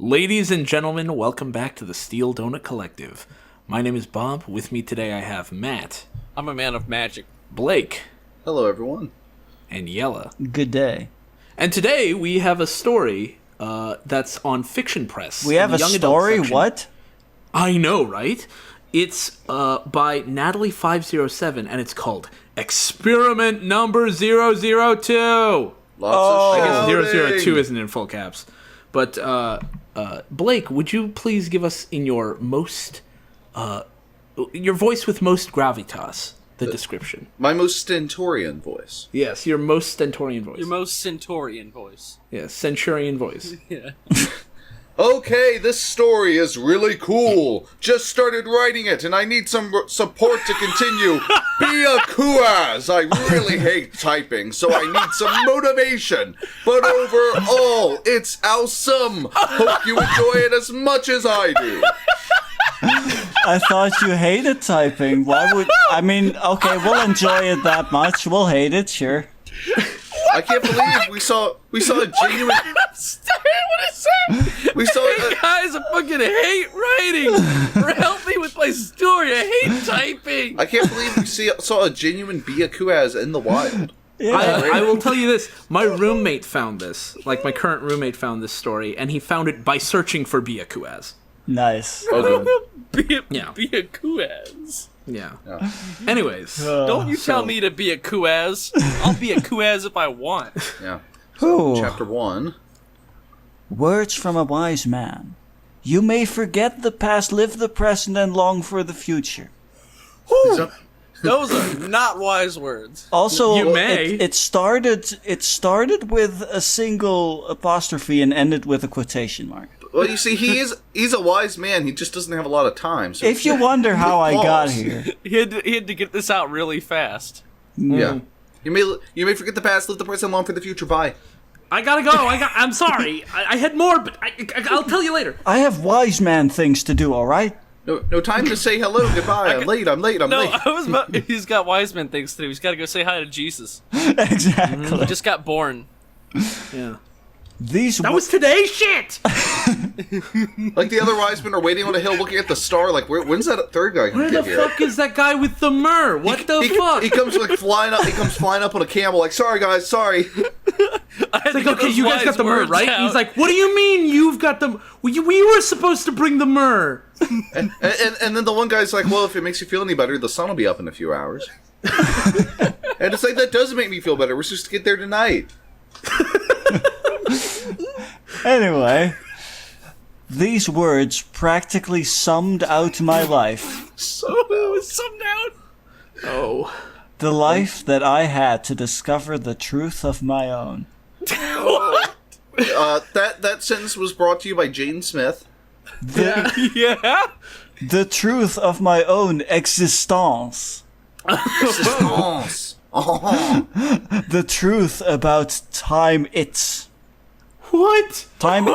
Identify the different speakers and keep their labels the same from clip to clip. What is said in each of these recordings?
Speaker 1: Ladies and gentlemen, welcome back to the Steel Donut Collective. My name is Bob. With me today I have Matt.
Speaker 2: I'm a man of magic.
Speaker 1: Blake.
Speaker 3: Hello, everyone.
Speaker 1: And Yella.
Speaker 4: Good day.
Speaker 1: And today we have a story that's on Fiction Press.
Speaker 4: We have a story? What?
Speaker 1: I know, right? It's by Natalie507, and it's called Experiment Number 002.
Speaker 3: Lots
Speaker 1: I
Speaker 3: of
Speaker 1: guess
Speaker 3: shouting.
Speaker 1: 002 isn't in full caps. But, Blake, would you please give us in your most, your voice with most gravitas, the description?
Speaker 3: My most stentorian voice.
Speaker 1: Yes, your most stentorian voice.
Speaker 2: Your most centaurian voice.
Speaker 1: Yes, centurion voice.
Speaker 2: Yeah.
Speaker 3: Okay, this story is really cool. Just started writing it, and I need some support to continue. Be a kuaz. I really hate typing, so I need some motivation. But overall, it's awesome. Hope you enjoy it as much as I do.
Speaker 4: I thought you hated typing. Why would... I mean, okay, we'll enjoy it that much. We'll hate it, sure.
Speaker 3: I can't believe we saw a genuine.
Speaker 2: What is that?
Speaker 3: We saw
Speaker 2: Hey guys, I fucking hate writing. Help me with my story. I hate typing.
Speaker 3: I can't believe we saw a genuine Bia Kuaz in the wild.
Speaker 1: I will tell you this. My roommate found this. Like, my current roommate found this story, and he found it by searching for Bia Kuaz.
Speaker 4: Nice.
Speaker 1: Yeah.
Speaker 2: Be a kuaz.
Speaker 1: Yeah. Anyways.
Speaker 2: Don't you tell me to be a kuaz. I'll be a kuaz if I want.
Speaker 3: Yeah.
Speaker 4: Ooh.
Speaker 3: Chapter 1.
Speaker 4: Words from a wise man. You may forget the past, live the present, and long for the future.
Speaker 2: Those are not wise words.
Speaker 4: Also,
Speaker 1: You may.
Speaker 4: It started with a single apostrophe and ended with a quotation mark.
Speaker 3: Well, you see, he's a wise man. He just doesn't have a lot of time. So
Speaker 4: If you wonder how I got
Speaker 3: Pause.
Speaker 4: here,
Speaker 2: He had to get this out really fast.
Speaker 3: Yeah. You may forget the past, live the present, long for the future. Bye.
Speaker 1: I gotta go. I'm sorry. I had more, but I'll tell you later.
Speaker 4: I have wise man things to do, alright?
Speaker 3: No time to say hello, goodbye. I'm late. I'm late.
Speaker 2: No, I was about, he's got wise men things to do. He's got to go say hi to Jesus.
Speaker 4: Exactly.
Speaker 2: He just got born.
Speaker 1: Yeah.
Speaker 4: These
Speaker 1: That was today's shit!
Speaker 3: Like the other wise men are waiting on a hill, looking at the star. Like, when's that third guy
Speaker 1: Where
Speaker 3: gonna
Speaker 1: the
Speaker 3: get here?
Speaker 1: fuck is that guy with the myrrh? What the fuck?
Speaker 3: He comes like flying up. He comes flying up on a camel. Like, sorry guys, sorry.
Speaker 1: It's like, okay, you guys got the myrrh, right? He's like, what do you mean you've got the... We were supposed to bring the myrrh.
Speaker 3: And then the one guy's like, well, if it makes you feel any better, the sun will be up in a few hours. And it's like, that doesn't make me feel better. We're supposed to get there tonight.
Speaker 4: Anyway, these words practically summed out my life.
Speaker 2: So it was summed out.
Speaker 1: Oh.
Speaker 4: The life that I had to discover the truth of my own.
Speaker 3: That sentence was brought to you by Jane Smith.
Speaker 2: Yeah.
Speaker 4: The truth of my own existence.
Speaker 3: Existence. Oh.
Speaker 4: The truth about time it's.
Speaker 1: What?
Speaker 4: Time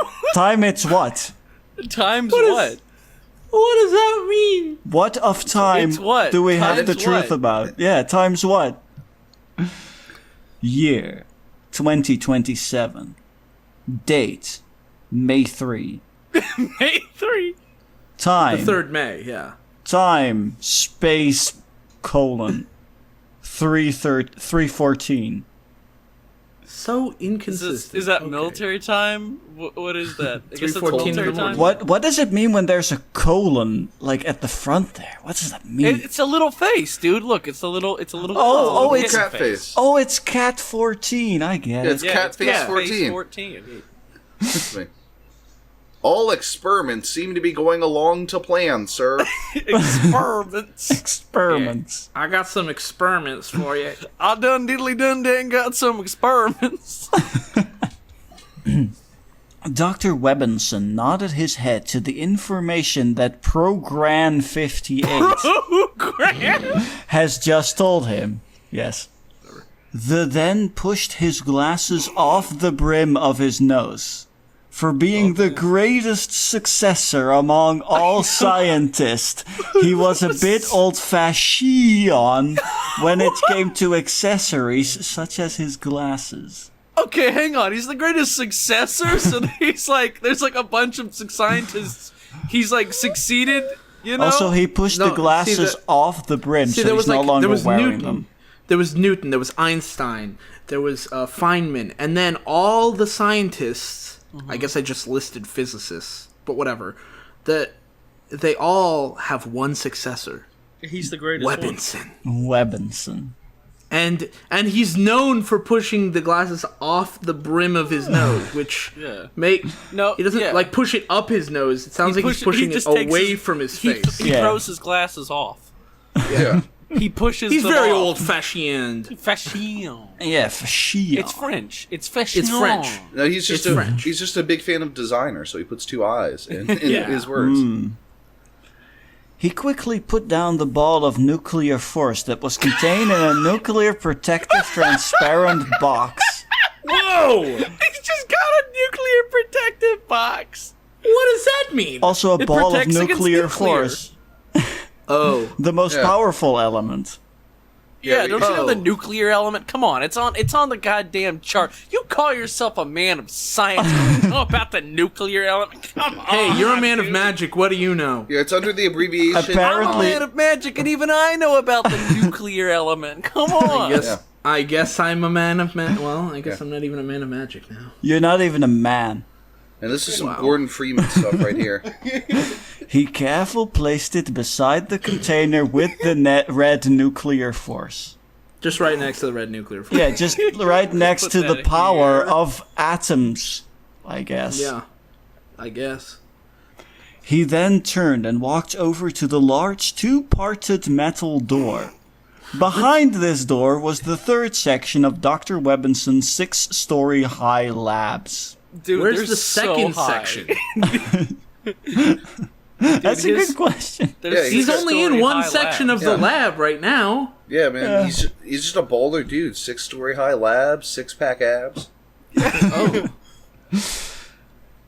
Speaker 4: it's what?
Speaker 2: Times
Speaker 1: What is-
Speaker 2: what?
Speaker 1: What does that mean?
Speaker 4: What of time
Speaker 2: It's what?
Speaker 4: do we have
Speaker 2: Times
Speaker 4: the truth
Speaker 2: what?
Speaker 4: about? Yeah, times what? Year 2027. Date May 3.
Speaker 2: May 3.
Speaker 4: Time.
Speaker 1: The 3rd May, yeah.
Speaker 4: Time space colon 314.
Speaker 1: So inconsistent.
Speaker 2: Is that
Speaker 1: Okay.
Speaker 2: military time? What is that? I guess that's
Speaker 1: 3:14 in the
Speaker 2: military time.
Speaker 1: morning.
Speaker 4: What does it mean when there's a colon like at the front there? What does that mean?
Speaker 2: It's a little face, dude. Look, it's a little.
Speaker 4: Oh, it's
Speaker 3: cat face.
Speaker 4: Oh, it's cat 14. I get
Speaker 3: It's
Speaker 4: it.
Speaker 3: cat face
Speaker 2: Cat
Speaker 3: 14.
Speaker 2: 14.
Speaker 3: Me. All experiments seem to be going along to plan, sir.
Speaker 2: Experiments.
Speaker 4: Experiments.
Speaker 1: I got some experiments for you.
Speaker 2: I done diddly done dang got some experiments.
Speaker 4: Dr. Webbenson nodded his head to the information that Program 58 has just told him. Yes. The then pushed his glasses off the brim of his nose. For being the greatest successor among all scientists, he was a bit old-fashioned when it came to accessories such as his glasses.
Speaker 2: Okay, hang on. He's the greatest successor, so he's like, there's like a bunch of scientists. He's like succeeded, you know.
Speaker 4: Also, he pushed
Speaker 1: No,
Speaker 4: the glasses
Speaker 1: see,
Speaker 4: off the brim,
Speaker 1: See,
Speaker 4: so
Speaker 1: there
Speaker 4: he's
Speaker 1: was
Speaker 4: no
Speaker 1: like
Speaker 4: longer
Speaker 1: there was
Speaker 4: wearing
Speaker 1: Newton,
Speaker 4: them.
Speaker 1: there was Newton, there was Einstein, there was Feynman, and then all the scientists. I guess I just listed physicists, but whatever. They all have one successor,
Speaker 2: He's the greatest
Speaker 1: Webinson.
Speaker 4: Webinson.
Speaker 1: And he's known for pushing the glasses off the brim of his nose, which
Speaker 2: Yeah.
Speaker 1: no, he doesn't
Speaker 2: yeah.
Speaker 1: like push it up his nose. It sounds like he's pushing it
Speaker 2: just takes
Speaker 1: away from his face.
Speaker 2: He
Speaker 4: Yeah.
Speaker 2: throws his glasses off.
Speaker 3: Yeah.
Speaker 2: He pushes.
Speaker 1: He's
Speaker 2: them
Speaker 1: very
Speaker 2: off.
Speaker 1: old-fashioned.
Speaker 2: Fashion.
Speaker 4: Yeah, for sure.
Speaker 2: It's French. It's fashion.
Speaker 1: It's French.
Speaker 3: No, he's just
Speaker 1: It's French.
Speaker 3: he's just a big fan of designer, so he puts two eyes in
Speaker 1: Yeah.
Speaker 3: his words.
Speaker 4: He quickly put down the ball of nuclear force that was contained in a nuclear protective transparent box.
Speaker 1: Whoa!
Speaker 2: He's just got a nuclear protective box.
Speaker 1: What does that mean?
Speaker 4: Also, a
Speaker 2: It
Speaker 4: ball of
Speaker 2: protects against
Speaker 4: nuclear
Speaker 2: nuclear.
Speaker 4: force.
Speaker 1: Oh,
Speaker 4: The most
Speaker 3: Yeah.
Speaker 4: powerful element.
Speaker 2: Yeah, don't you know the
Speaker 1: Oh.
Speaker 2: nuclear element? Come on, it's on the goddamn chart. You call yourself a man of science? You don't know about the nuclear element? Come on.
Speaker 1: hey, you're a man of
Speaker 2: dude.
Speaker 1: magic. What do you know?
Speaker 3: Yeah, it's under the abbreviation.
Speaker 2: I'm a
Speaker 4: Apparently-
Speaker 2: man of magic, and even I know about the nuclear element. Come on.
Speaker 1: I guess I'm a man of Well, I guess
Speaker 3: Yeah.
Speaker 1: I'm not even a man of magic now.
Speaker 4: You're not even a man.
Speaker 3: And this is some
Speaker 1: Wow.
Speaker 3: Gordon Freeman stuff right here.
Speaker 4: He carefully placed it beside the container with the red nuclear force.
Speaker 1: Just right next to the red nuclear force.
Speaker 4: Yeah, just right next
Speaker 2: Put
Speaker 4: to the
Speaker 2: that
Speaker 4: power
Speaker 2: here.
Speaker 4: of atoms, I guess.
Speaker 1: Yeah, I guess.
Speaker 4: He then turned and walked over to the large two-parted metal door. Behind this door was the third section of Dr. Webinson's six-story high labs.
Speaker 2: Dude,
Speaker 1: Where's
Speaker 2: they're
Speaker 1: the second
Speaker 2: so high.
Speaker 1: section?
Speaker 4: That's a
Speaker 2: his-
Speaker 4: good question.
Speaker 2: They're
Speaker 3: Yeah,
Speaker 1: He's only in
Speaker 2: six-story
Speaker 1: one
Speaker 2: high
Speaker 1: section
Speaker 2: labs.
Speaker 1: of the lab right now.
Speaker 3: Yeah, man, he's just a baller dude. 6-story high labs, 6-pack abs.
Speaker 1: Oh,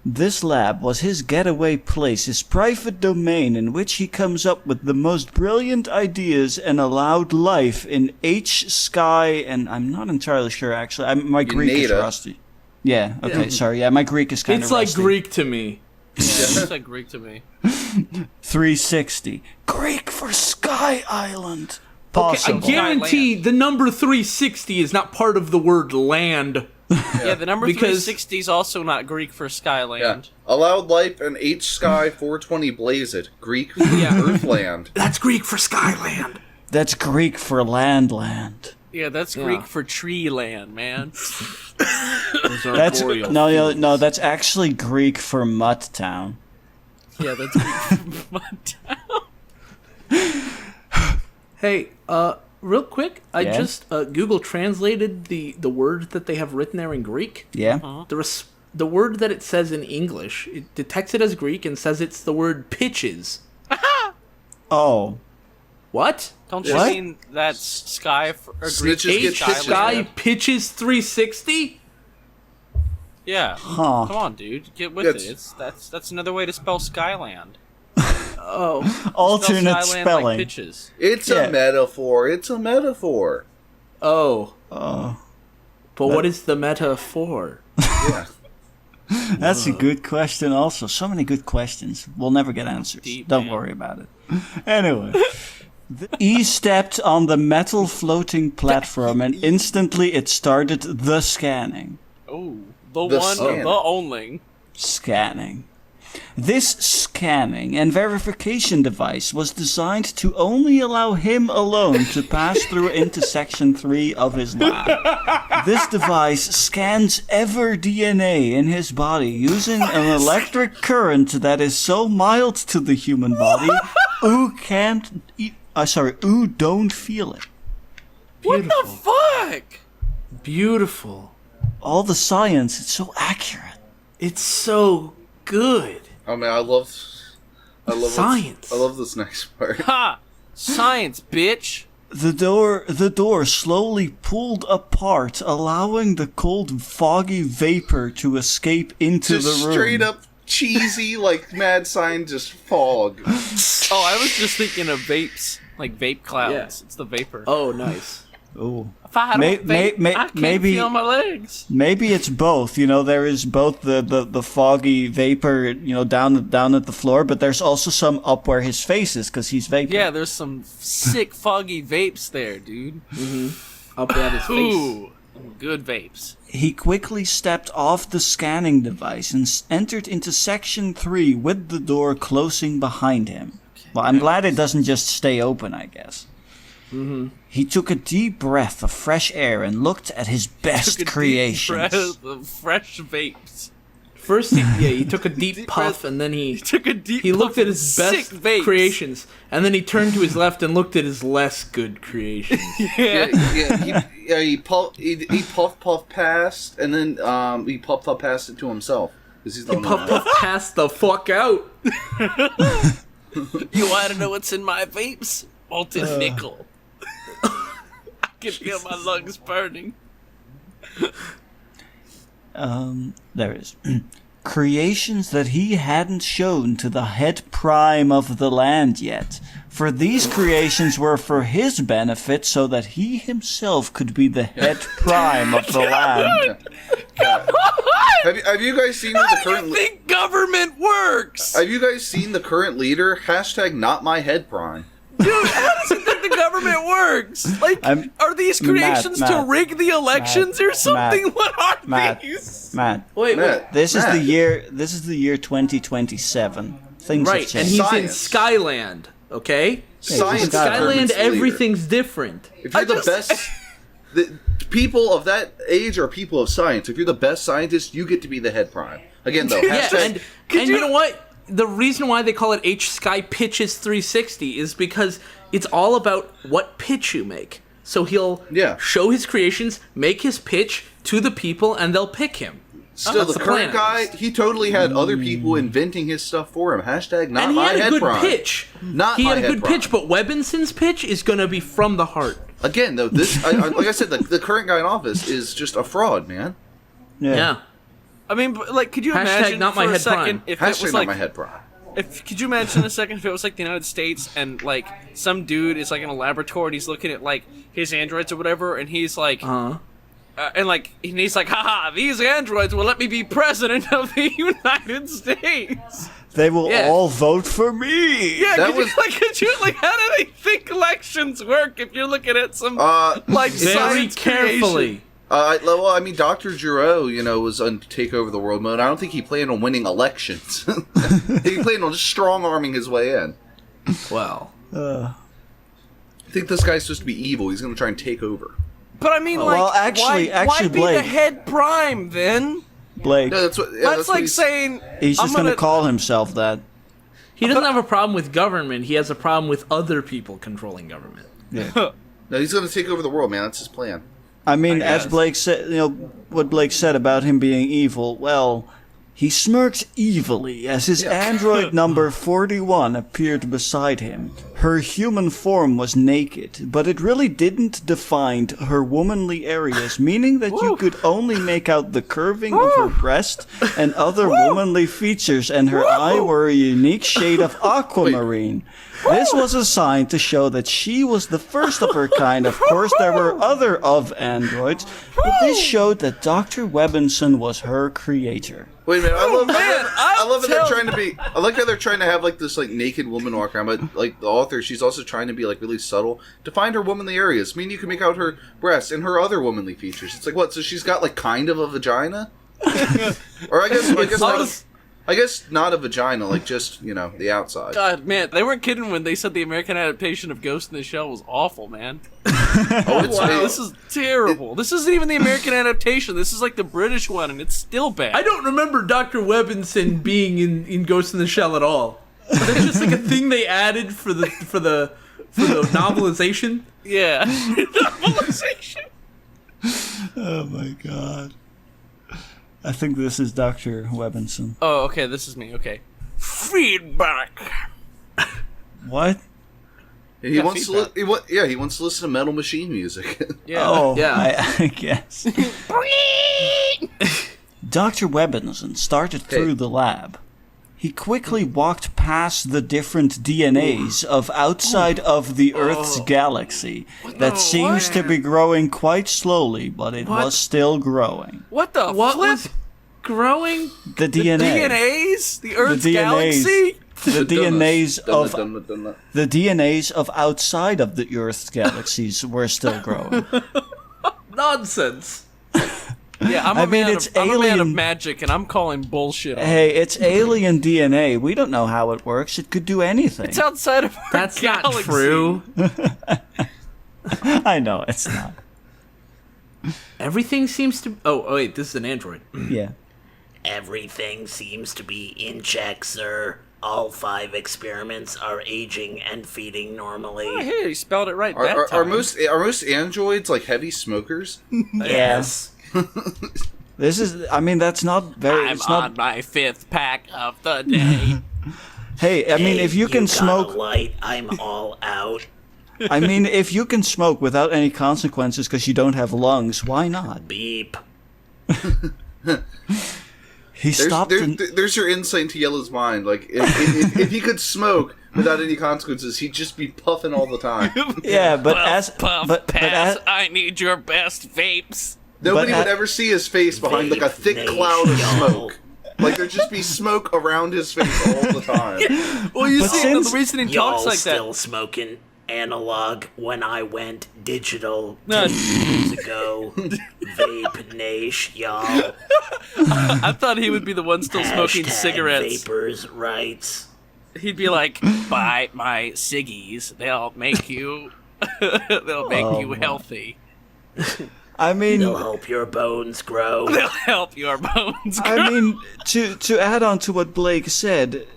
Speaker 4: This lab was his getaway place, his private domain in which he comes up with the most brilliant ideas and allowed life in H Sky, and I'm not entirely sure actually. My Greek is
Speaker 3: Unida.
Speaker 4: rusty. Yeah, okay, sorry. Yeah, my Greek is kind of
Speaker 1: it's like
Speaker 4: rusty.
Speaker 1: Greek to me.
Speaker 2: It's like Greek to me.
Speaker 4: 360. Greek for Sky Island.
Speaker 1: Okay, I
Speaker 4: Possible.
Speaker 1: guarantee the number 360 is not part of the word land.
Speaker 2: Yeah, the number
Speaker 1: Because-
Speaker 2: 360 is also not Greek for Skyland.
Speaker 3: Yeah. Allowed life in H Sky 420 Blaze It. Greek for Earthland.
Speaker 1: That's Greek for Skyland.
Speaker 4: That's Greek for land.
Speaker 2: Yeah, that's Greek for tree land, man.
Speaker 1: Those are
Speaker 4: That's
Speaker 1: boreal
Speaker 4: no, that's actually Greek for Mutt Town.
Speaker 2: Yeah, that's Greek for
Speaker 1: Hey, real quick, I
Speaker 4: Yeah?
Speaker 1: just Google translated the word that they have written there in Greek.
Speaker 4: Yeah?
Speaker 1: The word that it says in English, it detects it as Greek and says it's the word pitches.
Speaker 4: Oh.
Speaker 1: What?
Speaker 2: Don't you
Speaker 4: What?
Speaker 2: mean that's sky for or Greek
Speaker 3: Snitches get
Speaker 1: H
Speaker 3: pitches,
Speaker 1: Sky
Speaker 3: man.
Speaker 1: pitches 360?
Speaker 2: Yeah.
Speaker 4: Huh.
Speaker 2: Come on, dude. Get with
Speaker 3: That's-
Speaker 2: it. That's another way to spell Skyland.
Speaker 1: Oh,
Speaker 2: Spell
Speaker 4: Alternate
Speaker 2: Skyland
Speaker 4: spelling.
Speaker 2: like pitches.
Speaker 3: It's
Speaker 4: Yeah.
Speaker 3: a metaphor. It's a metaphor.
Speaker 1: oh.
Speaker 4: Oh.
Speaker 1: But what is the metaphor?
Speaker 3: Yeah.
Speaker 4: That's a good question also. So many good questions. We'll never get answers.
Speaker 2: Deep,
Speaker 4: Don't
Speaker 2: man.
Speaker 4: worry about it. Anyway. He stepped on the metal floating platform and instantly it started the scanning.
Speaker 2: Oh, the
Speaker 3: The
Speaker 2: one,
Speaker 3: scan.
Speaker 2: the only.
Speaker 4: Scanning. This scanning and verification device was designed to only allow him alone to pass through into Section 3 of his lab. This device scans every DNA in his body using an electric current that is so mild to the human body, ooh don't feel it.
Speaker 2: What the fuck?
Speaker 1: Beautiful.
Speaker 4: All the science, it's so accurate.
Speaker 1: It's so good.
Speaker 3: Oh man, I love
Speaker 1: Science.
Speaker 3: I love this next part.
Speaker 2: Ha! Science, bitch.
Speaker 4: The door slowly pulled apart, allowing the cold, foggy vapor to escape into
Speaker 3: Just
Speaker 4: the room.
Speaker 3: straight up cheesy, like mad scientist fog.
Speaker 2: Oh, I was just thinking of vapes, like vape clouds.
Speaker 1: Yeah.
Speaker 2: It's the vapor.
Speaker 1: Oh, nice.
Speaker 4: Ooh.
Speaker 2: If I don't vape, I can't
Speaker 4: maybe
Speaker 2: feel my legs.
Speaker 4: maybe it's both. You know, there is both the foggy vapor, you know, down at the floor, but there's also some up where his face is because he's vaping.
Speaker 2: Yeah, there's some sick foggy vapes there, dude.
Speaker 1: Up at his face.
Speaker 2: Ooh, good vapes.
Speaker 4: He quickly stepped off the scanning device and entered into section 3 with the door closing behind him. Well, I'm glad it doesn't just stay open, I guess. He took a deep breath of fresh air and looked at his best
Speaker 2: Took a
Speaker 4: creations.
Speaker 2: deep breath of fresh vapes.
Speaker 1: First, he took a deep puff,
Speaker 2: breath.
Speaker 1: and then he
Speaker 2: Took a deep.
Speaker 1: he looked
Speaker 2: puff
Speaker 1: at
Speaker 2: of
Speaker 1: his best
Speaker 2: sick vapes.
Speaker 1: creations, and then he turned to his left and looked at his less good creations.
Speaker 3: He puff past, and then he puff past it to himself. 'Cause he's the only one.
Speaker 1: Puff passed the fuck out.
Speaker 2: You want to know what's in my vapes? Molten nickel. I can feel my lungs burning.
Speaker 4: There is. Creations that he hadn't shown to the head prime of the land yet. For these creations were for his benefit so that he himself could be the head prime of the land.
Speaker 3: Have you guys seen the
Speaker 2: How do
Speaker 3: current?
Speaker 2: you think government works?
Speaker 3: Have you guys seen the current leader? Hashtag not my head prime.
Speaker 2: Dude, how does he think the government works? Like,
Speaker 4: I'm-
Speaker 2: are these creations to
Speaker 4: Matt,
Speaker 2: rig the elections or something?
Speaker 4: Matt,
Speaker 2: What are
Speaker 4: Matt,
Speaker 2: these?
Speaker 4: Matt,
Speaker 1: Wait,
Speaker 3: Matt,
Speaker 4: this is
Speaker 3: Matt.
Speaker 4: the year. This is the year 2027. Things have
Speaker 1: right, and
Speaker 4: changed.
Speaker 1: he's
Speaker 3: Science.
Speaker 1: in Skyland. Okay,
Speaker 3: Science
Speaker 1: in
Speaker 4: Skyland.
Speaker 1: Skyland,
Speaker 3: department's leader.
Speaker 1: everything's different.
Speaker 3: If you're the best, the people of that age are people of science. If you're the best scientist, you get to be the head prime. Again, though,
Speaker 1: Yeah,
Speaker 3: hashtag,
Speaker 1: and you know what? The reason why they call it H Sky Pitches 360 is because it's all about what pitch you make. So he'll
Speaker 3: Yeah.
Speaker 1: show his creations, make his pitch to the people, and they'll pick him.
Speaker 3: still
Speaker 1: that's
Speaker 3: the
Speaker 1: the
Speaker 3: current
Speaker 1: plan.
Speaker 3: guy, he totally had other people inventing his stuff for him. Hashtag not
Speaker 1: And he
Speaker 3: my
Speaker 1: had a
Speaker 3: head
Speaker 1: good
Speaker 3: prime.
Speaker 1: pitch.
Speaker 3: Not
Speaker 1: he
Speaker 3: my
Speaker 1: had a
Speaker 3: head
Speaker 1: good
Speaker 3: prime.
Speaker 1: pitch, but Webinson's pitch is going to be from the heart.
Speaker 3: Again, though, this like I said, the current guy in office is just a fraud, man.
Speaker 1: Yeah.
Speaker 2: I mean, but, like, could you
Speaker 1: Hashtag
Speaker 2: imagine
Speaker 1: not my
Speaker 2: for a
Speaker 1: head
Speaker 2: second
Speaker 1: prime.
Speaker 2: if it
Speaker 3: Hashtag
Speaker 2: was
Speaker 3: not
Speaker 2: like,
Speaker 3: my head prime.
Speaker 2: could you imagine a second if it was like the United States and like some dude is like in a laboratory and he's looking at like his androids or whatever, and he's like, and he's like, haha, these androids will let me be president of the United States.
Speaker 4: They will
Speaker 1: Yeah.
Speaker 4: all vote for me.
Speaker 2: Yeah,
Speaker 3: That
Speaker 2: could you how do they think elections work if you're looking at some like
Speaker 1: Very
Speaker 2: science
Speaker 1: carefully.
Speaker 2: creation?
Speaker 3: Well, I mean, Dr. Giro, was on take over the world mode. I don't think he planned on winning elections. He planned on just strong-arming his way in.
Speaker 1: Well.
Speaker 3: I think this guy's supposed to be evil. He's going to try and take over.
Speaker 2: But I mean, like,
Speaker 4: Well, actually,
Speaker 2: why be the
Speaker 4: Blake-
Speaker 2: head prime then?
Speaker 4: Blake,
Speaker 3: No, that's what. Yeah,
Speaker 2: That's
Speaker 3: that's what
Speaker 2: like
Speaker 3: he's-
Speaker 2: saying
Speaker 4: he's
Speaker 2: I'm
Speaker 4: just going to call himself that.
Speaker 1: He doesn't have a problem with government. He has a problem with other people controlling government.
Speaker 3: No, he's going to take over the world, man. That's his plan.
Speaker 4: I mean, as
Speaker 2: guess.
Speaker 4: Blake said, what Blake said about him being evil, well, he smirked evilly as his android number 41 appeared beside him. Her human form was naked, but it really didn't define her womanly areas, meaning that you could only make out the curving of her breast and other womanly features, and her eye were a unique shade of aquamarine. This was a sign to show that she was the first of her kind. Of course, there were other of androids, but this showed that Dr. Webinson was her creator.
Speaker 3: Wait a minute. I love that they're
Speaker 2: tell-
Speaker 3: trying to be. I like how they're trying to have like this like naked woman walk around, but like the author, she's also trying to be like really subtle to find her womanly areas. I mean, you can make out her breasts and her other womanly features. It's like what? So she's got like kind of a vagina, or I guess not a vagina, like just the outside.
Speaker 2: God, man, they weren't kidding when they said the American adaptation of Ghost in the Shell was awful, man.
Speaker 3: Oh, it's
Speaker 2: This is terrible. This isn't even the American adaptation. This is like the British one, and it's still bad.
Speaker 1: I don't remember Dr. Webinson being in Ghost in the Shell at all. That's just like a thing they added for the novelization.
Speaker 2: Yeah. Novelization.
Speaker 4: Oh my god. I think this is Dr. Webinson.
Speaker 2: Oh, okay, this is me. Okay. Feedback.
Speaker 4: What?
Speaker 3: He wants to. He wants to listen to Metal Machine music.
Speaker 2: Yeah.
Speaker 4: Oh,
Speaker 1: Yeah.
Speaker 4: I guess. Dr. Webinson started through the lab. he quickly walked past the different DNAs of outside of the Earth's galaxy that seems to be growing quite slowly, but it was still growing.
Speaker 2: What the
Speaker 1: What
Speaker 2: flip?
Speaker 1: was growing?
Speaker 4: The DNA.
Speaker 2: DNAs? The Earth's
Speaker 4: The DNAs.
Speaker 2: galaxy?
Speaker 4: The DNAs of
Speaker 3: Dun-dun-dun-dun-dun.
Speaker 4: the DNAs of outside of the Earth's galaxies were still growing.
Speaker 1: Nonsense.
Speaker 2: Yeah, I'm
Speaker 4: I
Speaker 2: a
Speaker 4: mean,
Speaker 2: man
Speaker 4: it's
Speaker 2: of, I'm a man of
Speaker 4: alien-
Speaker 2: magic, and I'm calling bullshit on it.
Speaker 4: Hey, it's alien DNA. We don't know how it works. It could do anything.
Speaker 2: It's outside of our
Speaker 1: That's
Speaker 2: galaxy.
Speaker 1: not true.
Speaker 4: I know it's not.
Speaker 1: Everything seems to. Oh, wait, this is an android.
Speaker 4: Yeah.
Speaker 5: Everything seems to be in check, sir. All 5 experiments are aging and feeding
Speaker 2: Oh,
Speaker 5: normally.
Speaker 2: here, you spelled it right that
Speaker 3: Are
Speaker 2: time.
Speaker 3: most androids like heavy smokers?
Speaker 5: Yes.
Speaker 4: This is. I mean, that's not very.
Speaker 2: I'm
Speaker 4: It's
Speaker 2: on
Speaker 4: not.
Speaker 2: my 5th pack of the day.
Speaker 4: Hey, I mean, if you can
Speaker 5: got a
Speaker 4: smoke.
Speaker 5: light, I'm all out.
Speaker 4: I mean, if you can smoke without any consequences because you don't have lungs, why not?
Speaker 5: Beep.
Speaker 4: He stopped.
Speaker 3: There's your insight into Yellow's mind. Like, if he could smoke without any consequences, he'd just be puffing all the time.
Speaker 4: Yeah, but
Speaker 2: Puff,
Speaker 4: as
Speaker 2: puff,
Speaker 4: but
Speaker 2: pass.
Speaker 4: as,
Speaker 2: I need your best vapes.
Speaker 3: Nobody
Speaker 4: But
Speaker 3: would ever see his face behind like a thick cloud of smoke. Like there'd just be smoke around his face all the time.
Speaker 2: Well, you
Speaker 4: But
Speaker 2: see,
Speaker 4: since-
Speaker 2: the reason he
Speaker 5: Y'all
Speaker 2: talks like
Speaker 5: still
Speaker 2: that.
Speaker 5: smoking analog when I went digital
Speaker 2: No.
Speaker 5: 2 years ago. Vape Nash, y'all.
Speaker 2: I thought he would be the one still smoking
Speaker 5: Hashtag
Speaker 2: cigarettes.
Speaker 5: Vapors rights.
Speaker 2: He'd be like, "Buy my ciggies. They'll make you. They'll make you healthy.
Speaker 4: I mean,
Speaker 5: They'll help your bones grow.
Speaker 2: They'll help your bones."
Speaker 4: I mean, to add on to what Blake said,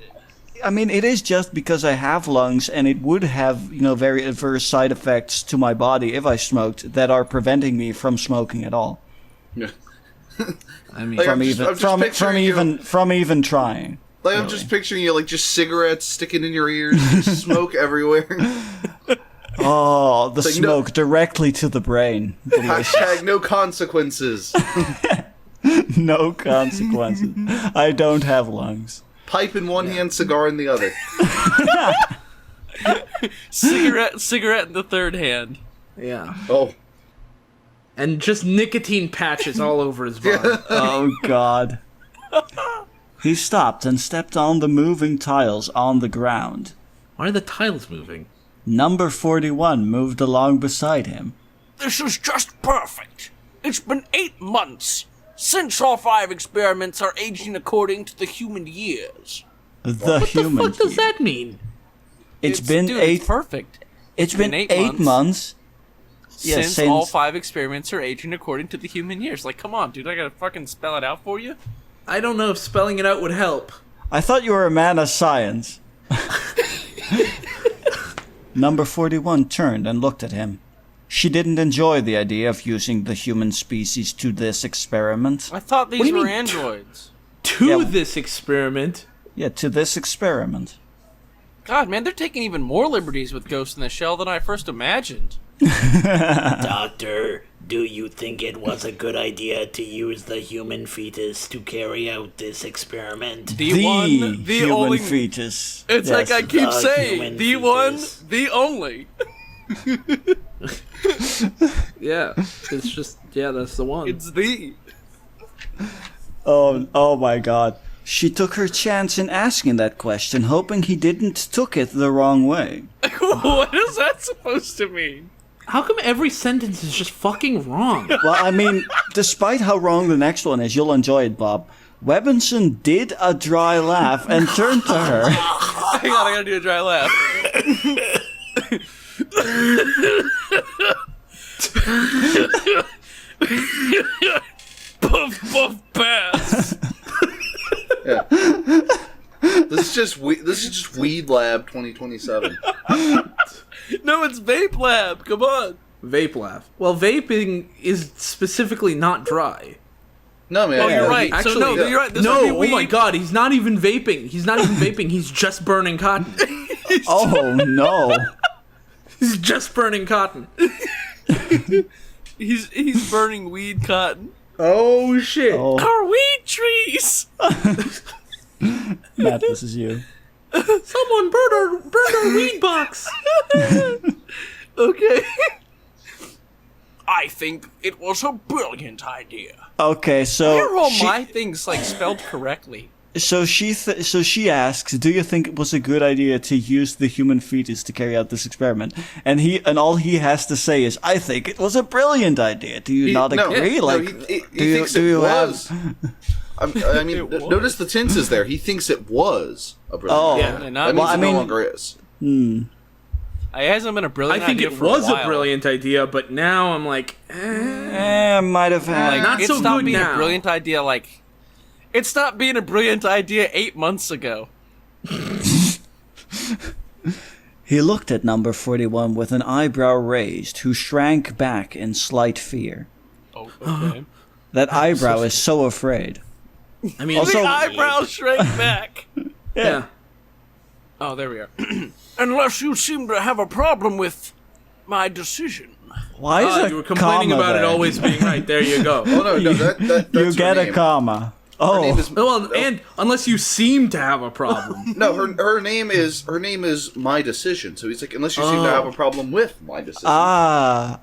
Speaker 4: I mean, it is just because I have lungs and it would have, very adverse side effects to my body if I smoked that are preventing me from smoking at all.
Speaker 1: I mean,
Speaker 3: Like,
Speaker 4: From
Speaker 3: I'm just
Speaker 4: from
Speaker 3: picturing you-
Speaker 4: even trying.
Speaker 3: Like I'm just picturing you like just cigarettes sticking in your ears, just smoke everywhere.
Speaker 4: Oh, the
Speaker 3: like, no-
Speaker 4: smoke directly to the brain. Delicious.
Speaker 3: Hashtag no consequences.
Speaker 4: No consequences. I don't have lungs.
Speaker 3: Pipe in one hand, cigar in the other.
Speaker 2: cigarette in the third hand.
Speaker 1: yeah.
Speaker 3: Oh,
Speaker 1: And just nicotine patches all over his body.
Speaker 4: Oh, God. He stopped and stepped on the moving tiles on the ground.
Speaker 1: Why are the tiles moving?
Speaker 4: Number 41 moved along beside him.
Speaker 2: This is just perfect. It's been 8 months since all 5 experiments are aging according to the human years.
Speaker 4: The human.
Speaker 1: What does
Speaker 4: year.
Speaker 1: that mean?
Speaker 4: It's been
Speaker 2: dude,
Speaker 4: eight.
Speaker 2: It's perfect.
Speaker 4: It's been
Speaker 2: been 8
Speaker 4: 8 months. Yeah,
Speaker 2: Since all 5 experiments are aging according to the human years. Like, come on, dude, I gotta fucking spell it out for you.
Speaker 1: I don't know if spelling it out would help.
Speaker 4: I thought you were a man of science. Number 41 turned and looked at him. She didn't enjoy the idea of using the human species to this experiment.
Speaker 2: I thought these
Speaker 1: do you
Speaker 2: were
Speaker 1: mean,
Speaker 2: androids.
Speaker 1: To
Speaker 4: Yeah.
Speaker 1: this experiment.
Speaker 4: Yeah, to this experiment.
Speaker 2: God, man, they're taking even more liberties with Ghost in the Shell than I first imagined.
Speaker 5: Doctor, do you think it was a good idea to use the human fetus to carry out this experiment?
Speaker 2: The one, the
Speaker 4: human
Speaker 2: only.
Speaker 4: fetus.
Speaker 2: It's
Speaker 4: Yes.
Speaker 2: like I keep
Speaker 5: The
Speaker 2: saying,
Speaker 5: human
Speaker 2: the one,
Speaker 5: fetus.
Speaker 2: the only.
Speaker 1: Yeah. It's just, yeah, that's the one.
Speaker 2: It's the.
Speaker 4: Oh my God. She took her chance in asking that question, hoping he didn't took it the wrong way.
Speaker 2: What is that supposed to mean?
Speaker 1: How come every sentence is just fucking wrong?
Speaker 4: Well, I mean, despite how wrong the next one is, you'll enjoy it, Bob. Webinson did a dry laugh and turned to her.
Speaker 2: Hang on, I gotta do a dry laugh. Puff, puff, pass.
Speaker 3: yeah. This is just Weed Lab 2027.
Speaker 2: No, it's Vape Lab. Come on.
Speaker 1: Vape laugh. Well, vaping is specifically not dry.
Speaker 3: No man.
Speaker 2: Oh, you're
Speaker 3: yeah,
Speaker 2: right.
Speaker 1: Actually,
Speaker 2: so no,
Speaker 3: yeah.
Speaker 2: you're right. This
Speaker 1: no,
Speaker 2: would be
Speaker 1: oh
Speaker 2: weed.
Speaker 1: my god, he's not even vaping. He's not even vaping, he's just burning cotton.
Speaker 4: Oh no.
Speaker 1: He's just burning cotton.
Speaker 2: He's burning weed cotton.
Speaker 1: Oh shit.
Speaker 4: Oh.
Speaker 2: Our weed trees.
Speaker 4: Matt, this is you.
Speaker 1: Someone burned our weed box.
Speaker 2: Okay. I think it was a brilliant idea.
Speaker 4: Okay, so
Speaker 2: Why are all
Speaker 4: she,
Speaker 2: my things like spelled correctly?
Speaker 4: so she asks, "Do you think it was a good idea to use the human fetus to carry out this experiment?" And all he has to say is, "I think it was a brilliant idea." Do you not agree?
Speaker 3: He thinks it was. I mean, notice the tenses there. He thinks it was a brilliant
Speaker 4: Oh,
Speaker 3: idea.
Speaker 2: Yeah,
Speaker 3: That
Speaker 2: not,
Speaker 3: means
Speaker 4: I
Speaker 3: it
Speaker 4: mean-
Speaker 3: no longer is.
Speaker 2: it hasn't been a brilliant
Speaker 1: I think
Speaker 2: idea
Speaker 1: it
Speaker 2: for
Speaker 1: was
Speaker 2: a
Speaker 1: a
Speaker 2: while.
Speaker 1: brilliant idea, but now I'm like,
Speaker 4: might have had.
Speaker 2: Like,
Speaker 1: Not
Speaker 2: it
Speaker 1: so
Speaker 2: stopped
Speaker 1: good
Speaker 2: being
Speaker 1: now.
Speaker 2: a brilliant idea, like... It stopped being a brilliant idea 8 months ago.
Speaker 4: He looked at number 41 with an eyebrow raised, who shrank back in slight fear.
Speaker 2: Oh, okay.
Speaker 4: That eyebrow is so afraid.
Speaker 1: I mean,
Speaker 4: Also-
Speaker 2: The eyebrows shrank back.
Speaker 1: yeah.
Speaker 2: Oh, there we are. Unless you seem to have a problem with my decision.
Speaker 4: Why is
Speaker 1: You were
Speaker 4: a
Speaker 1: complaining
Speaker 4: comma
Speaker 1: about it
Speaker 4: there?
Speaker 1: always being right. There you go.
Speaker 3: Oh no, that's
Speaker 4: You
Speaker 3: her
Speaker 4: get a
Speaker 3: name.
Speaker 4: comma.
Speaker 3: Her
Speaker 4: Oh,
Speaker 3: name is
Speaker 1: Well, and unless you seem to have a problem.
Speaker 3: no. Her name is my decision. So he's like, unless you seem to have a problem with my decision.
Speaker 1: Oh,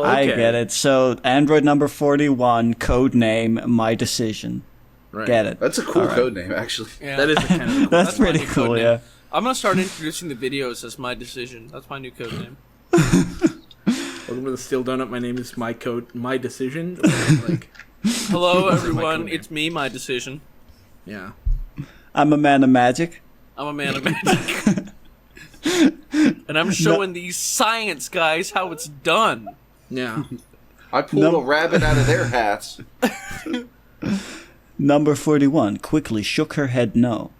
Speaker 4: I
Speaker 1: okay.
Speaker 4: get it. So, Android number 41, code name, my decision.
Speaker 1: Right.
Speaker 4: Get it.
Speaker 3: That's a cool
Speaker 4: All right.
Speaker 3: code name, actually.
Speaker 2: Yeah.
Speaker 1: That is a kind of cool.
Speaker 4: That's
Speaker 2: my
Speaker 4: pretty
Speaker 2: new
Speaker 4: cool,
Speaker 2: code
Speaker 4: yeah.
Speaker 2: name. I'm gonna start introducing the videos as my decision. That's my new code name.
Speaker 1: Welcome to the Steel Donut. My name is my decision. Like,
Speaker 2: Hello, everyone.
Speaker 1: code name.
Speaker 2: It's me, my decision.
Speaker 1: yeah.
Speaker 4: I'm a man of magic.
Speaker 2: I'm a man of magic. And I'm showing these science guys how it's done.
Speaker 1: Yeah.
Speaker 3: I pulled a rabbit out of their hats.
Speaker 4: Number 41 quickly shook her head no.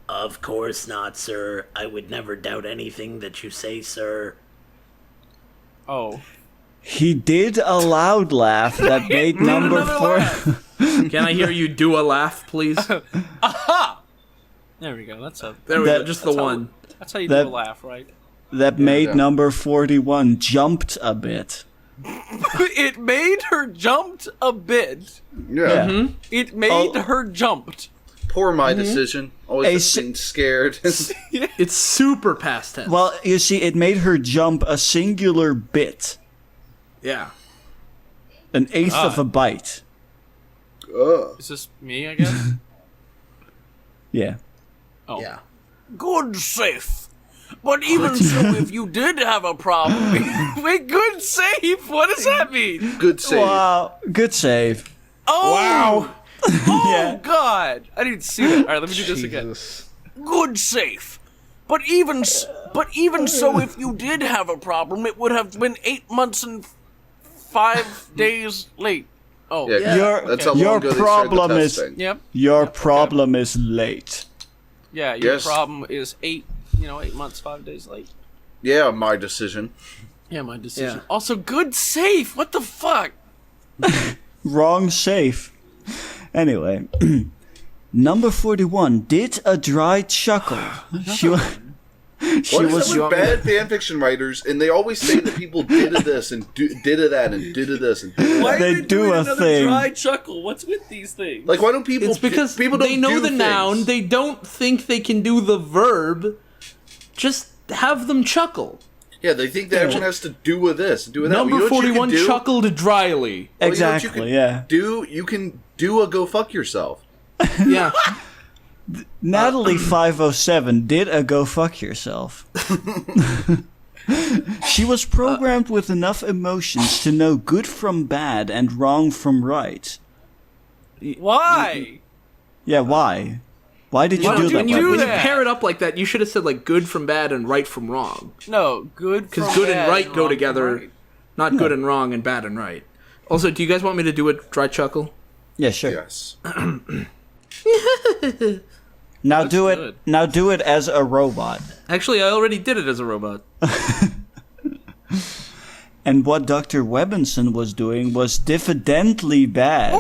Speaker 5: Of course not, sir. I would never doubt anything that you say, sir.
Speaker 2: Oh.
Speaker 4: He did a loud laugh that made number
Speaker 2: Another
Speaker 4: 4...
Speaker 1: Can I hear you do a laugh, please?
Speaker 2: There we go. That's a.
Speaker 1: There we
Speaker 4: That-
Speaker 1: go. Just the
Speaker 2: That's how-
Speaker 1: one.
Speaker 2: That's how you
Speaker 4: That-
Speaker 2: do a laugh, right?
Speaker 4: that made
Speaker 3: yeah.
Speaker 4: number 41 jumped a bit.
Speaker 2: It made her jumped a bit.
Speaker 3: Yeah.
Speaker 4: Yeah.
Speaker 2: It made
Speaker 4: Oh.
Speaker 2: her jumped.
Speaker 3: Poor my decision. Always
Speaker 4: A
Speaker 3: just being scared.
Speaker 1: It's super past tense.
Speaker 4: Well, you see, it made her jump a singular bit.
Speaker 1: yeah.
Speaker 4: An eighth of a byte.
Speaker 3: Ugh.
Speaker 2: Is this me, I guess?
Speaker 4: Yeah.
Speaker 2: Oh.
Speaker 1: Yeah.
Speaker 2: Good safe. But even so, if you did have a problem... Wait, good safe? What does that mean?
Speaker 3: Good save.
Speaker 4: Wow. Good save.
Speaker 2: Oh!
Speaker 1: Wow.
Speaker 2: Oh,
Speaker 4: Yeah.
Speaker 2: God! I didn't see that. Alright, let me do this again.
Speaker 1: Jesus.
Speaker 2: Good safe. But even so, if you did have a problem, it would have been 8 months and 5 days late. Oh,
Speaker 3: Yeah,
Speaker 4: Your-
Speaker 3: that's how
Speaker 4: your
Speaker 3: long ago they started the
Speaker 4: problem is-
Speaker 3: testing.
Speaker 2: Yep.
Speaker 4: Your
Speaker 2: Yep,
Speaker 4: problem is late.
Speaker 2: Yeah, your
Speaker 3: Yes.
Speaker 2: problem is 8 months, 5 days late.
Speaker 3: Yeah, my decision.
Speaker 2: Yeah, my decision.
Speaker 1: Yeah.
Speaker 2: Also, good safe. What the fuck?
Speaker 4: Wrong safe. Anyway, number 41 did a dry chuckle. She was. She
Speaker 3: What is
Speaker 4: was.
Speaker 3: it with bad fanfiction writers, and they always say that people did this and did that and did this and did
Speaker 2: Why
Speaker 3: that.
Speaker 4: They
Speaker 2: are they
Speaker 4: do
Speaker 2: doing
Speaker 4: a
Speaker 2: another
Speaker 4: thing.
Speaker 2: dry chuckle? What's with these things?
Speaker 3: Like, why don't people?
Speaker 1: It's because
Speaker 3: people don't
Speaker 1: they know
Speaker 3: do
Speaker 1: the
Speaker 3: things.
Speaker 1: noun. They don't think they can do the verb. Just have them chuckle.
Speaker 3: Yeah, they think that everyone has to do with this and do with that.
Speaker 1: Number
Speaker 3: You know what you can
Speaker 1: 41
Speaker 3: do?
Speaker 1: chuckled dryly.
Speaker 3: Well, you know what you
Speaker 4: Exactly,
Speaker 3: can
Speaker 4: yeah.
Speaker 3: You can do a go fuck yourself.
Speaker 1: Yeah.
Speaker 4: Natalie 507 did a go fuck yourself. She was programmed with enough emotions to know good from bad and wrong from right.
Speaker 2: Why?
Speaker 4: Yeah, why? Why did you
Speaker 2: Why
Speaker 4: do
Speaker 2: would you
Speaker 4: that?
Speaker 1: when you,
Speaker 2: do
Speaker 1: when you
Speaker 2: that?
Speaker 1: pair it up like that, you should have said like good from bad and right from wrong.
Speaker 2: No, good
Speaker 1: Because
Speaker 2: from
Speaker 1: good and
Speaker 2: bad
Speaker 1: right
Speaker 2: and
Speaker 1: go
Speaker 2: wrong from
Speaker 1: together,
Speaker 2: right.
Speaker 1: not good and wrong and bad and right. Also, do you guys want me to do a dry chuckle?
Speaker 4: Yeah, sure.
Speaker 3: Yes.
Speaker 4: Now do it.
Speaker 2: good.
Speaker 4: Now do it as a robot.
Speaker 1: Actually, I already did it as a robot.
Speaker 4: And what Dr. Webinson was doing was diffidently bad.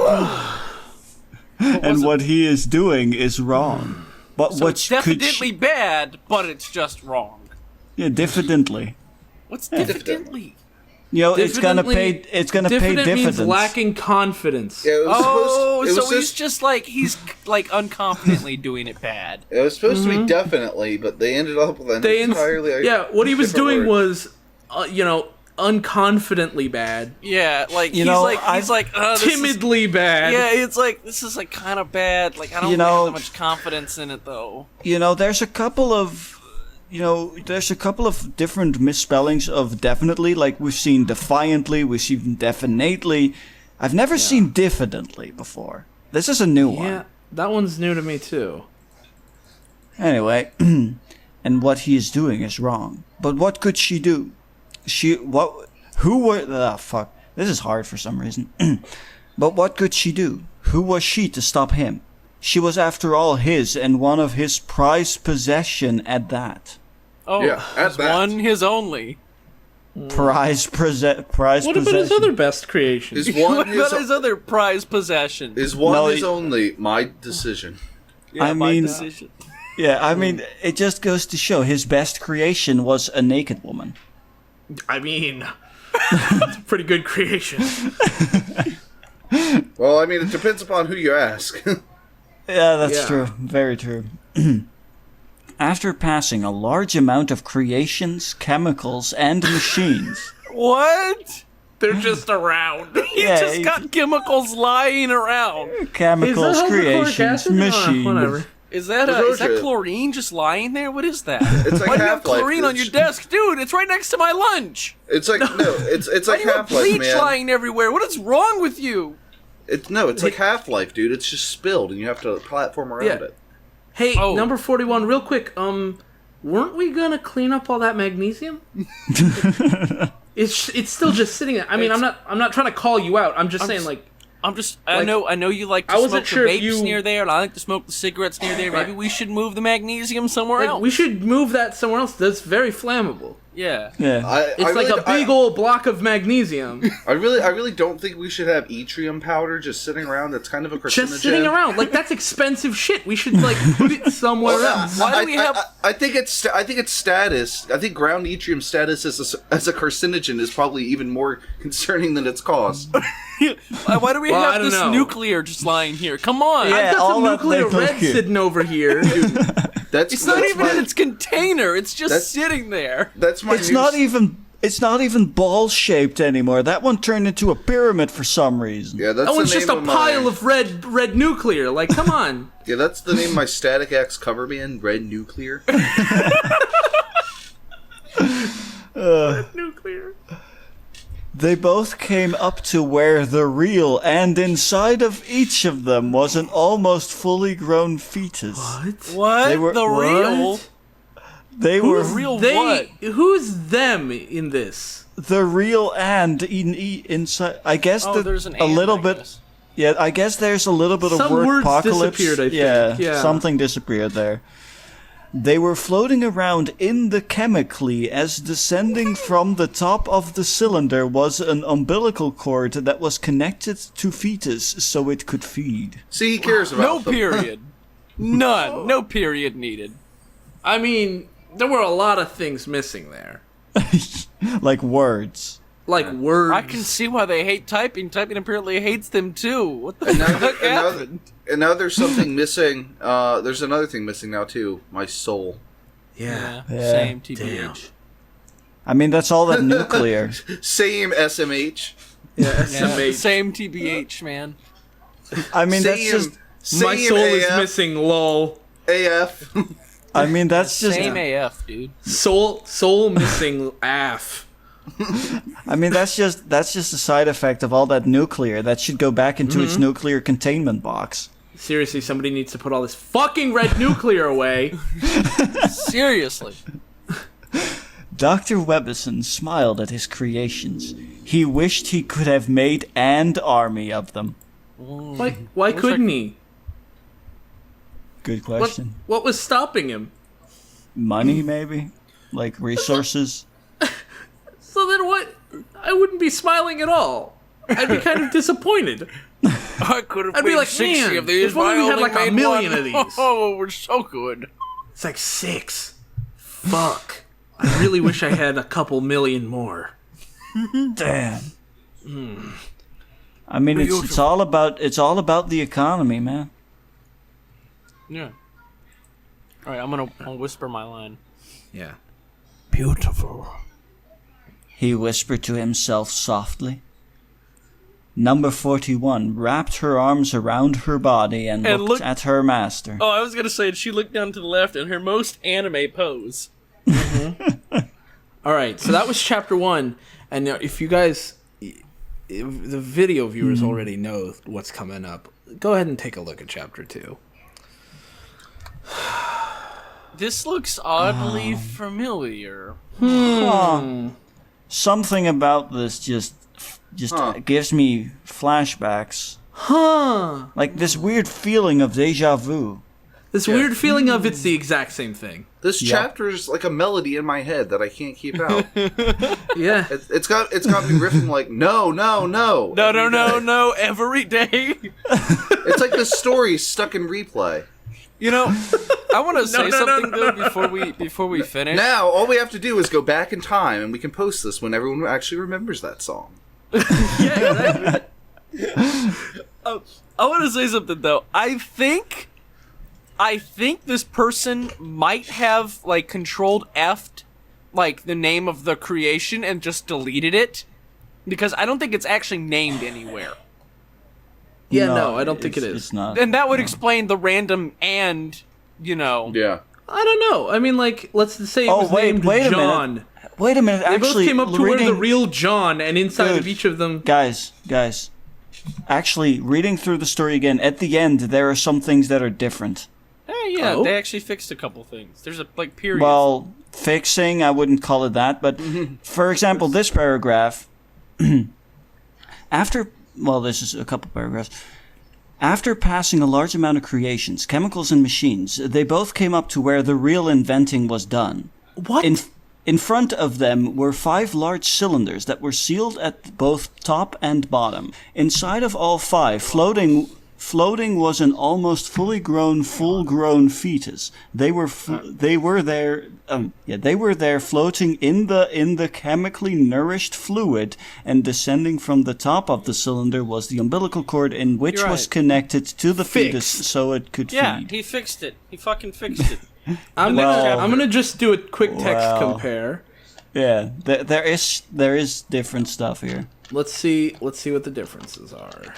Speaker 4: And what he is doing is wrong. But
Speaker 2: So
Speaker 4: what
Speaker 2: it's
Speaker 4: could
Speaker 2: definitely bad, but it's just wrong.
Speaker 4: yeah, diffidently.
Speaker 2: What's diffidently?
Speaker 4: it's gonna pay. It's gonna pay
Speaker 1: Diffident
Speaker 4: dividends.
Speaker 1: means lacking confidence.
Speaker 3: Yeah, it was
Speaker 2: Oh,
Speaker 3: supposed, it was
Speaker 2: so he's just like he's like unconfidently doing it bad.
Speaker 3: It was supposed to be definitely, but they ended up with an entirely.
Speaker 1: Yeah, what he was
Speaker 3: different
Speaker 1: doing
Speaker 3: word.
Speaker 1: was, unconfidently bad,
Speaker 2: Yeah, like
Speaker 4: You
Speaker 2: he's
Speaker 4: know,
Speaker 2: like this is-
Speaker 1: timidly bad.
Speaker 2: Yeah, it's like this is like kind of bad. Like I don't
Speaker 4: You
Speaker 2: really
Speaker 4: know-
Speaker 2: have that much confidence in it though.
Speaker 4: There's a couple of different misspellings of definitely. Like we've seen defiantly, we've seen definitely. I've never seen diffidently before. This is a new one.
Speaker 1: Yeah, that one's new to me too.
Speaker 4: Anyway, and what he is doing is wrong. But what could she do? Who were, fuck. This is hard for some reason. But what could she do? Who was she to stop him? She was after all his and one of his prized possession at that.
Speaker 2: Oh,
Speaker 3: Yeah, at
Speaker 2: his
Speaker 3: that.
Speaker 2: one, his only.
Speaker 4: Prized
Speaker 1: What
Speaker 4: possession.
Speaker 1: about his other best creation?
Speaker 3: Is
Speaker 2: What
Speaker 3: one
Speaker 2: about his other prized possession?
Speaker 3: is one
Speaker 4: No,
Speaker 3: his
Speaker 4: he-
Speaker 3: only my decision.
Speaker 2: Yeah,
Speaker 4: I
Speaker 2: my
Speaker 4: mean-
Speaker 2: decision.
Speaker 4: Yeah, I mean, it just goes to show his best creation was a naked woman.
Speaker 1: I mean, it's a pretty good creation.
Speaker 3: Well, I mean, it depends upon who you ask.
Speaker 4: Yeah, that's
Speaker 1: Yeah.
Speaker 4: true. Very true. After passing a large amount of creations, chemicals, and machines,
Speaker 2: What?
Speaker 1: They're just around.
Speaker 2: He
Speaker 4: Yeah,
Speaker 2: just
Speaker 4: he-
Speaker 2: got chemicals lying around.
Speaker 4: chemicals,
Speaker 1: Is that hydrochloric
Speaker 4: creations,
Speaker 1: acid?
Speaker 4: machines.
Speaker 1: Whatever.
Speaker 2: Is that
Speaker 3: Roger.
Speaker 2: chlorine just lying there? What is that?
Speaker 3: It's like
Speaker 2: Why do you have
Speaker 3: Half-Life,
Speaker 2: chlorine on
Speaker 3: bitch.
Speaker 2: your desk, dude? It's right next to my lunch.
Speaker 3: It's like it's
Speaker 2: Why
Speaker 3: like
Speaker 2: do you have
Speaker 3: Half-Life,
Speaker 2: bleach
Speaker 3: man.
Speaker 2: lying everywhere? What is wrong with you?
Speaker 3: It's like Half-Life, dude. It's just spilled, and you have to platform around
Speaker 1: Yeah.
Speaker 3: it.
Speaker 1: Hey,
Speaker 2: Oh.
Speaker 1: number 41, real quick. Weren't we gonna clean up all that magnesium? It's still just sitting there. I mean, I'm not trying to call you out. I'm just saying,
Speaker 2: just-
Speaker 1: like,
Speaker 2: I know you like to
Speaker 1: I
Speaker 2: smoke
Speaker 1: wasn't
Speaker 2: the
Speaker 1: sure if
Speaker 2: vapes
Speaker 1: you-
Speaker 2: near there, and I like to smoke the cigarettes near there. Maybe
Speaker 1: Right.
Speaker 2: we should move the magnesium somewhere
Speaker 1: like,
Speaker 2: else.
Speaker 1: we should move that somewhere else. That's very flammable.
Speaker 2: Yeah.
Speaker 4: Yeah.
Speaker 1: It's like a big old block of magnesium
Speaker 3: I really don't think we should have yttrium powder just sitting around. That's kind of a carcinogen.
Speaker 1: just sitting around. Like, that's expensive shit. We should, like, put it somewhere else.
Speaker 2: Why do we have-
Speaker 3: I think it's status. I think ground yttrium status as a carcinogen is probably even more concerning than its cost.
Speaker 2: Why do we
Speaker 1: Well, I
Speaker 2: have
Speaker 1: don't
Speaker 2: this
Speaker 1: know.
Speaker 2: nuclear just lying here? Come on.
Speaker 4: Yeah.
Speaker 1: I've got
Speaker 4: all
Speaker 1: some
Speaker 4: that
Speaker 1: nuclear
Speaker 4: nuclear-
Speaker 1: red sitting over here.
Speaker 3: That's
Speaker 2: It's not
Speaker 3: that's
Speaker 2: even
Speaker 3: my,
Speaker 2: in its container. It's just
Speaker 3: That's-
Speaker 2: sitting there.
Speaker 3: That's my.
Speaker 4: It's
Speaker 3: new
Speaker 4: not
Speaker 3: s-
Speaker 4: even. It's not even ball shaped anymore. That one turned into a pyramid for some reason.
Speaker 3: Yeah, that's
Speaker 1: That
Speaker 3: the
Speaker 1: one's
Speaker 3: name
Speaker 1: just a
Speaker 3: of my,
Speaker 1: pile of red nuclear. Like, come on.
Speaker 3: Yeah, that's the name of my Static X cover band, Red Nuclear.
Speaker 1: Nuclear.
Speaker 4: They both came up to where the real, and inside of each of them was an almost fully grown fetus.
Speaker 2: What?
Speaker 4: They were-
Speaker 2: the real?
Speaker 1: What?
Speaker 4: They were
Speaker 2: real what?
Speaker 1: Who's them in this?
Speaker 4: the real and inside. I guess
Speaker 2: Oh, there's an
Speaker 4: a
Speaker 2: and,
Speaker 4: little
Speaker 2: I
Speaker 4: bit.
Speaker 2: guess.
Speaker 4: Yeah, I guess there's a little bit of
Speaker 1: Some
Speaker 4: word
Speaker 1: words
Speaker 4: apocalypse.
Speaker 1: disappeared, I think.
Speaker 4: Yeah,
Speaker 1: Yeah.
Speaker 4: something disappeared there. They were floating around in the chemically as descending from the top of the cylinder was an umbilical cord that was connected to fetus so it could feed.
Speaker 3: See, he cares about
Speaker 2: No
Speaker 3: them.
Speaker 2: period. None. No period needed.
Speaker 1: I mean, there were a lot of things missing there.
Speaker 4: Like words.
Speaker 1: Like words.
Speaker 2: I can see why they hate typing. Typing apparently hates them too. What the
Speaker 3: And now,
Speaker 2: fuck happened?
Speaker 3: and now there's something missing. There's another thing missing now too. My soul.
Speaker 1: Yeah.
Speaker 4: Yeah.
Speaker 2: Same
Speaker 1: Damn.
Speaker 2: TBH.
Speaker 4: I mean, that's all that nuclear.
Speaker 3: Same SMH.
Speaker 1: Yeah,
Speaker 2: Yeah,
Speaker 1: SMH.
Speaker 2: same TBH, man.
Speaker 4: I mean, that's
Speaker 3: Same,
Speaker 4: just.
Speaker 3: same
Speaker 1: My soul is
Speaker 3: AF,
Speaker 1: missing, lol.
Speaker 3: AF.
Speaker 4: I mean, that's just.
Speaker 2: Same AF, dude.
Speaker 1: Soul missing AF.
Speaker 4: I mean, that's just a side effect of all that nuclear. That should go back into its nuclear containment box.
Speaker 1: Seriously, somebody needs to put all this fucking red nuclear away.
Speaker 2: Seriously.
Speaker 4: Dr. Webison smiled at his creations. He wished he could have made an army of them.
Speaker 1: Why couldn't he?
Speaker 4: Good
Speaker 1: What,
Speaker 4: question.
Speaker 1: what was stopping him?
Speaker 4: Money, maybe? Like resources?
Speaker 1: So then what? I wouldn't be smiling at all. I'd be kind of disappointed.
Speaker 2: I could have
Speaker 1: I'd be
Speaker 2: made
Speaker 1: like,
Speaker 2: 60
Speaker 1: man,
Speaker 2: of these,
Speaker 1: if
Speaker 2: but
Speaker 1: only
Speaker 2: I
Speaker 1: we had,
Speaker 2: only
Speaker 1: like, a
Speaker 2: made
Speaker 1: million
Speaker 2: one.
Speaker 1: of these.
Speaker 2: Oh, we're so good.
Speaker 1: It's like 6. Fuck. I really wish I had a couple million more.
Speaker 4: Damn. I mean, it's all about the economy, man.
Speaker 2: Yeah. All right, I'll whisper my line.
Speaker 1: Yeah.
Speaker 2: Beautiful.
Speaker 4: He whispered to himself softly. Number 41 wrapped her arms around her body and looked at her master.
Speaker 2: Oh, I was gonna say, she looked down to the left in her most anime pose.
Speaker 1: All right, so that was chapter 1, and if you guys, if the video viewers already know what's coming up, go ahead and take a look at chapter 2.
Speaker 2: This looks oddly familiar.
Speaker 4: Something about this just gives me flashbacks. Like this weird feeling of deja vu.
Speaker 1: This weird feeling of it's the exact same thing.
Speaker 3: This chapter is like a melody in my head that I can't keep out.
Speaker 1: Yeah.
Speaker 3: It's got me riffing like no
Speaker 2: every day.
Speaker 3: It's like the story stuck in replay.
Speaker 2: You know, I want to say something though before we finish.
Speaker 3: Now all we have to do is go back in time, and we can post this when everyone actually remembers that song.
Speaker 2: I want to say something though. I think this person might have like controlled F'd like the name of the creation and just deleted it, because I don't think it's actually named anywhere.
Speaker 1: Yeah, no, I don't think it is.
Speaker 4: It's not.
Speaker 2: And that would explain the random and, you know.
Speaker 3: Yeah.
Speaker 1: I don't know. I mean, like, let's say it was named
Speaker 4: wait a
Speaker 1: John.
Speaker 4: minute. Wait a minute.
Speaker 1: They
Speaker 4: Actually,
Speaker 1: both came up to where the real John, and inside of each of them...
Speaker 4: Guys. Actually, reading through the story again, at the end, there are some things that are different.
Speaker 2: Hey, yeah, they actually fixed a couple things. There's a, like, period.
Speaker 4: Well, fixing, I wouldn't call it that, but for example, this paragraph, this is a couple paragraphs. After passing a large amount of creations, chemicals and machines, they both came up to where the real inventing was done.
Speaker 1: What?
Speaker 4: In front of them were 5 large cylinders that were sealed at both top and bottom. Inside of all 5, floating was an almost full-grown fetus. They were there floating in the chemically nourished fluid, and descending from the top of the cylinder was the umbilical cord in which
Speaker 2: You're
Speaker 4: was
Speaker 2: right.
Speaker 4: connected to the fetus so it could
Speaker 2: Yeah,
Speaker 4: feed.
Speaker 2: he fixed it. He fucking fixed it.
Speaker 1: I'm gonna just do a quick text
Speaker 4: Well.
Speaker 1: compare.
Speaker 4: Yeah, there is different stuff here.
Speaker 1: Let's see what the differences are.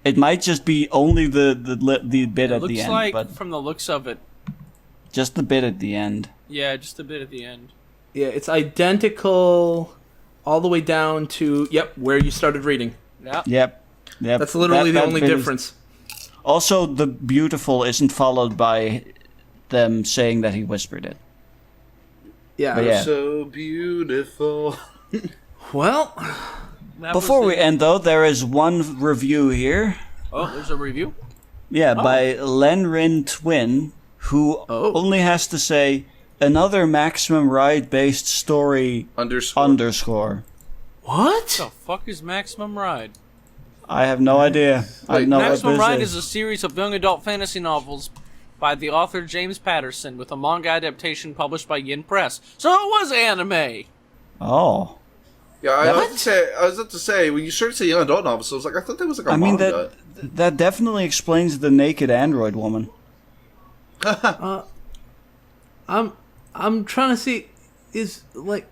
Speaker 4: It might just be only the bit
Speaker 2: It
Speaker 4: at
Speaker 2: looks
Speaker 4: the end,
Speaker 2: like,
Speaker 4: but
Speaker 2: from the looks of it,
Speaker 4: just the bit at the end.
Speaker 2: yeah, just a bit at the end.
Speaker 1: Yeah, it's identical all the way down to where you started reading.
Speaker 2: Yeah.
Speaker 4: Yep.
Speaker 1: That's literally the
Speaker 4: That
Speaker 1: only
Speaker 4: bit is-
Speaker 1: difference.
Speaker 4: Also, the beautiful isn't followed by them saying that he whispered it.
Speaker 1: Yeah.
Speaker 4: But yeah.
Speaker 3: So beautiful.
Speaker 1: Well,
Speaker 2: That
Speaker 4: Before
Speaker 2: was
Speaker 4: we end, though, there is one review here.
Speaker 2: Oh, there's a review?
Speaker 4: Yeah, by Lenrin Twin, who only has to say, another Maximum Ride-based story underscore.
Speaker 1: what?
Speaker 2: What the fuck is Maximum Ride?
Speaker 4: I have no idea. I
Speaker 3: Wait,
Speaker 4: know
Speaker 2: Maximum
Speaker 4: what
Speaker 2: Ride
Speaker 4: this
Speaker 2: is a series of young adult fantasy novels by the author James Patterson, with a manga adaptation published by Yin Press. So it was anime!
Speaker 4: Oh.
Speaker 3: Yeah, I was about to say when you started saying young adult novels, I was like, I thought that was like a
Speaker 4: I mean,
Speaker 3: manga.
Speaker 4: that definitely explains the naked android woman.
Speaker 1: I'm trying to see is Webbinson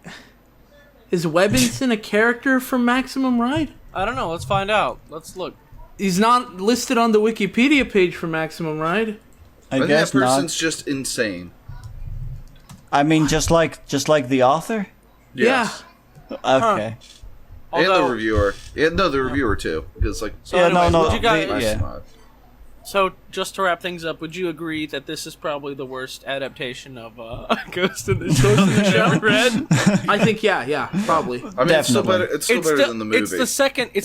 Speaker 1: a character from Maximum Ride?
Speaker 2: I don't know, let's find out. Let's look.
Speaker 1: He's not listed on the Wikipedia page for Maximum Ride.
Speaker 3: I
Speaker 4: I
Speaker 3: think
Speaker 4: guess
Speaker 3: that person's
Speaker 4: not.
Speaker 3: just insane.
Speaker 4: I mean, just like the author.
Speaker 3: Yes.
Speaker 4: Okay.
Speaker 3: And the
Speaker 2: Although-
Speaker 3: reviewer. Yeah, no, the reviewer too. Because like,
Speaker 2: So
Speaker 4: Yeah,
Speaker 2: anyways,
Speaker 4: no,
Speaker 2: would you guys,
Speaker 4: the- yeah.
Speaker 2: So, just to wrap things up, would you agree that this is probably the worst adaptation of Ghost in the Shell read?
Speaker 1: I think probably.
Speaker 3: I mean, it's still
Speaker 4: Definitely.
Speaker 3: better. It's still better than the movie.
Speaker 2: It's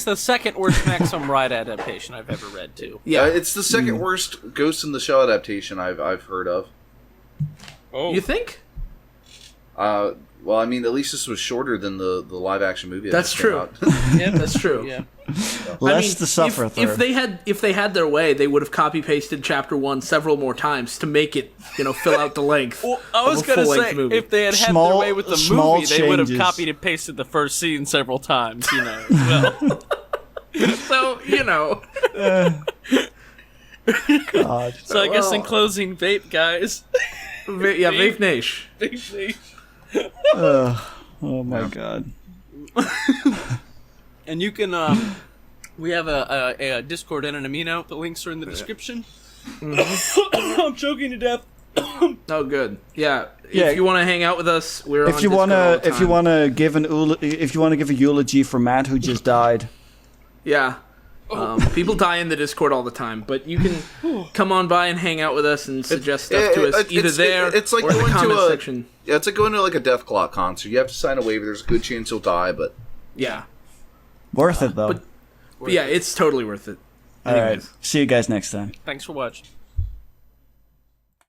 Speaker 2: the second worst Maximum Ride adaptation I've ever read too.
Speaker 1: Yeah.
Speaker 3: It's the second worst Ghost in the Shell adaptation I've heard of.
Speaker 2: Oh,
Speaker 1: You think?
Speaker 3: Well, I mean, at least this was shorter than the live action movie.
Speaker 1: That's
Speaker 3: just came
Speaker 1: true.
Speaker 3: out.
Speaker 2: Yeah,
Speaker 1: That's true.
Speaker 2: Yeah.
Speaker 4: Less to suffer through.
Speaker 1: if they had their way, they would have copy pasted chapter 1 several more times to make it, fill out the length.
Speaker 2: Well, I was
Speaker 1: of a
Speaker 2: gonna
Speaker 1: full-length
Speaker 2: say
Speaker 1: movie.
Speaker 2: if they had
Speaker 4: Small-
Speaker 2: their way with the
Speaker 4: small
Speaker 2: movie, they would have
Speaker 4: changes.
Speaker 2: copied and pasted the first scene several times. As well.
Speaker 1: So
Speaker 4: God.
Speaker 2: So I guess in closing, vape guys.
Speaker 1: Vape Nation.
Speaker 4: Oh my God.
Speaker 2: And you can, we have a Discord and an Amino. The links are in the description. I'm choking to death.
Speaker 1: Oh, good. Yeah.
Speaker 4: Yeah.
Speaker 1: If you want to hang out with us, we're on
Speaker 4: If you
Speaker 1: Discord all
Speaker 4: wanna,
Speaker 1: the
Speaker 4: if you
Speaker 1: time.
Speaker 4: wanna give a eulogy for Matt who just died,
Speaker 1: Yeah. People die in the Discord all the time, but you can come on by and hang out with us and suggest stuff to us either
Speaker 3: it's like
Speaker 1: or in the
Speaker 3: going to
Speaker 1: comment
Speaker 3: a
Speaker 1: section.
Speaker 3: Yeah, it's like going to like a Death Clock concert. You have to sign a waiver. There's a good chance you'll die, but
Speaker 1: Yeah.
Speaker 4: worth it though.
Speaker 1: But yeah, it's totally worth it.
Speaker 4: All right.
Speaker 1: Anyways.
Speaker 4: See you guys next time.
Speaker 2: Thanks for watching.